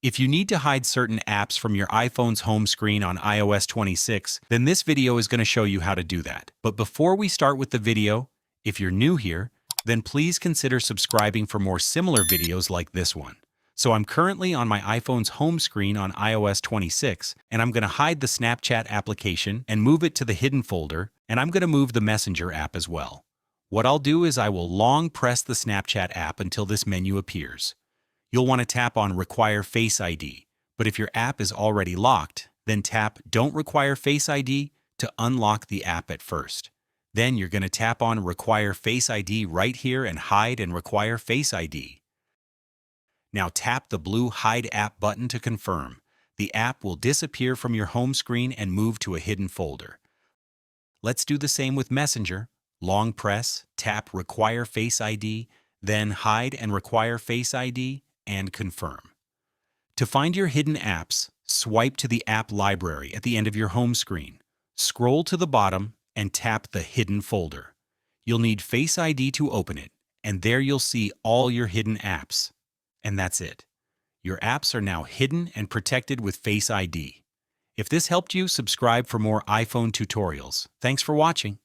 If you need to hide certain apps from your iPhone's home screen on iOS 26, then this video is going to show you how to do that. But before we start with the video, if you're new here, then please consider subscribing for more similar videos like this one. So I'm currently on my iPhone's home screen on iOS 26, and I'm going to hide the Snapchat application and move it to the hidden folder, and I'm going to move the Messenger app as well. What I'll do is I will long press the Snapchat app until this menu appears. You'll want to tap on Require Face ID, but if your app is already locked, then tap Don't Require Face ID to unlock the app at first. Then you're going to tap on Require Face ID right here and hide and require Face ID. Now tap the blue Hide App button to confirm. The app will disappear from your home screen and move to a hidden folder. Let's do the same with Messenger. Long press, tap Require Face ID, then hide and require Face ID, and confirm. To find your hidden apps, swipe to the app library at the end of your home screen. Scroll to the bottom and tap the hidden folder. You'll need Face ID to open it, and there you'll see all your hidden apps. And that's it. Your apps are now hidden and protected with Face ID. If this helped you, subscribe for more iPhone tutorials. Thanks for watching.